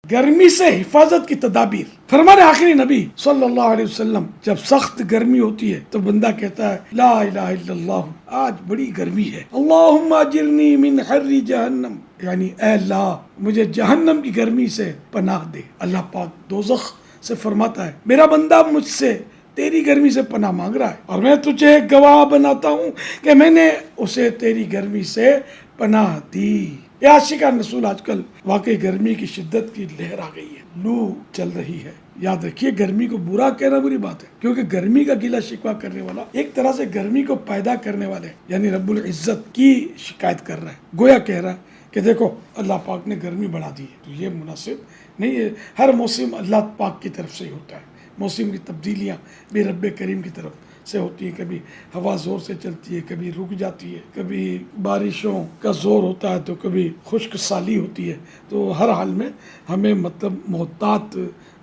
गर्मी से हिफाजत की तदाबीर। फरमाने आखिरी नबी सल्लल्लाहु अलैहि वसल्लम, जब सख्त गर्मी होती है तो बंदा कहता है ला इलाहा इल्लल्लाह, आज बड़ी गर्मी है, अल्लाहुम्मा अजिरनी मिन हर्रि जहन्नम, यानी ऐ अल्लाह मुझे जहन्नम की गर्मी से पनाह दे। अल्लाह पाक दोज़ख से फरमाता है मेरा बंदा मुझसे तेरी गर्मी से पनाह मांग रहा है और मैं तुझे गवाह बनाता हूँ कि मैंने उसे तेरी गर्मी से पनाह दी। ये आशिकान रसूल आजकल वाकई गर्मी की शिद्दत की लहर आ गई है, लू चल रही है। याद रखिए गर्मी को बुरा कहना बुरी बात है, क्योंकि गर्मी का गिला शिकवा करने वाला एक तरह से गर्मी को पैदा करने वाले यानी रब्बुल इज्जत की शिकायत कर रहा है। गोया कह रहा है कि देखो अल्लाह पाक ने गर्मी बढ़ा दी है, तो ये मुनासिब नहीं है। हर मौसम अल्लाह पाक की तरफ से ही होता है। मौसम की तब्दीलियाँ भी रब्बे करीम की तरफ से होती है। कभी हवा ज़ोर से चलती है, कभी रुक जाती है, कभी बारिशों का ज़ोर होता है तो कभी खुश्क साली होती है। तो हर हाल में हमें मतलब मोहतात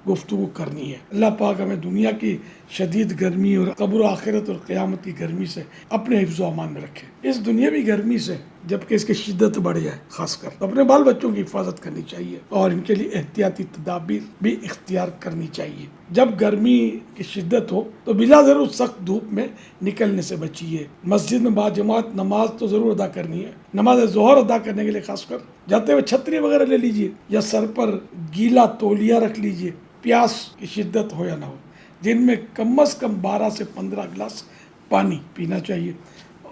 गुफ्तगू करनी है। अल्लाह पाक हमें दुनिया की शदीद गर्मी और कब्र आखिरत और क़यामत की गर्मी से अपने हिफ्ज़ व अमान में रखे। इस दुनियावी गर्मी से जबकि इसकी शिद्दत बढ़ जाए, खासकर अपने बाल बच्चों की हिफाजत करनी चाहिए और इनके लिए एहतियाती तदाबीर भी इख्तियार करनी चाहिए। जब गर्मी की शिद्दत हो तो बिला ज़रूर सख्त धूप में निकलने से बचिए। मस्जिद में बाजमात नमाज तो ज़रूर अदा करनी है। नमाज ज़ोहर अदा करने के लिए खासकर जाते हुए छतरी वगैरह ले लीजिए या सर पर गीला तौलिया रख लीजिए। प्यास की शिद्दत हो या ना हो, दिन में कम से कम 12 से 15 गिलास पानी पीना चाहिए।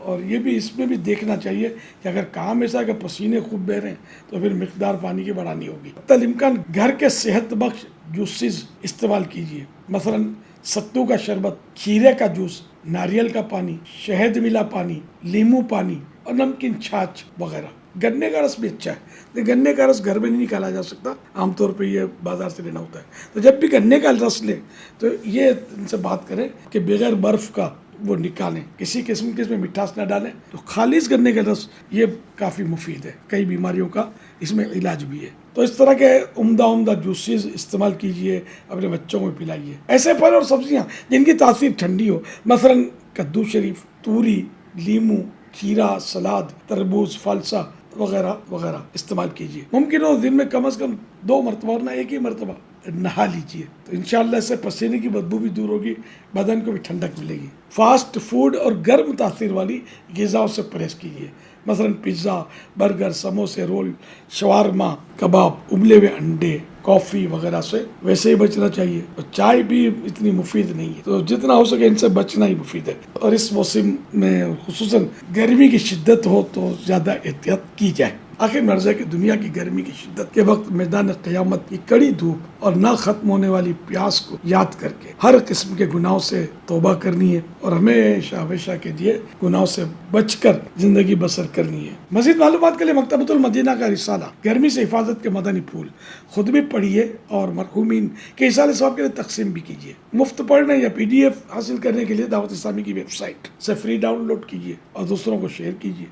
और ये भी इसमें भी देखना चाहिए कि अगर काम ऐसा है कि पसीने खूब बह रहे हैं तो फिर मिकदार पानी की बढ़ानी होगी। तलिमकान घर के सेहत बख्श जूसेस इस्तेमाल कीजिए, मसलन सत्तू का शरबत, खीरे का जूस, नारियल का पानी, शहद मिला पानी, नींबू पानी और नमकीन छाछ वगैरह। गन्ने का रस भी अच्छा है, लेकिन गन्ने का रस घर में नहीं निकाला जा सकता, आमतौर पे ये बाज़ार से लेना होता है। तो जब भी गन्ने का रस लें तो ये इनसे बात करें कि बगैर बर्फ़ का वो निकालें, किसी किस्म के इसमें मिठास ना डालें। तो खालिश गन्ने का रस ये काफ़ी मुफीद है, कई बीमारियों का इसमें इलाज भी है। तो इस तरह के उम्दा जूसेस इस्तेमाल कीजिए, अपने बच्चों को पिलाइए। ऐसे फल और सब्जियां जिनकी तासीर ठंडी हो, मसलन कद्दू शरीफ, तूरी, लीमू, खीरा, सलाद, तरबूज, फलसा वगैरह वगैरह इस्तेमाल कीजिए। मुमकिन हो दिन में कम से कम 2 मरतबा और ना एक ही मरतबा नहा लीजिए, तो इंशाअल्लाह इससे पसीने की बदबू भी दूर होगी, बदन को भी ठंडक मिलेगी। फास्ट फूड और गर्म तासीर वाली ग़िज़ाओं से परहेज़ कीजिए, मसलन पिज़्ज़ा, बर्गर, समोसे, रोल, शवारमा, कबाब, उबले हुए अंडे, कॉफ़ी वगैरह से वैसे ही बचना चाहिए। और चाय भी इतनी मुफीद नहीं है, तो जितना हो सके इनसे बचना ही मुफीद है। और इस मौसम में खुसूसन गर्मी की शिद्दत हो तो ज़्यादा एहतियात की जाए। आखिर मर्ज़ है कि दुनिया की गर्मी की शिद्दत के वक्त मैदान क़यामत की कड़ी धूप और ना ख़त्म होने वाली प्यास को याद करके हर किस्म के गुनाहों से तौबा करनी है और हमेशा हमेशा के लिए गुनाहों से बचकर ज़िंदगी बसर करनी है। मज़ीद मालूमात के लिए मकतबतुल मदीना का रिसाला गर्मी से हिफाजत के मदनी फूल खुद भी पढ़िए और मरहूमीन के इसाले सवाब के लिए तकसीम भी कीजिए। मुफ्त पढ़ने या PDF हासिल करने के लिए दावत इस्लामी की वेबसाइट से फ्री डाउनलोड कीजिए और दूसरों को शेयर कीजिए।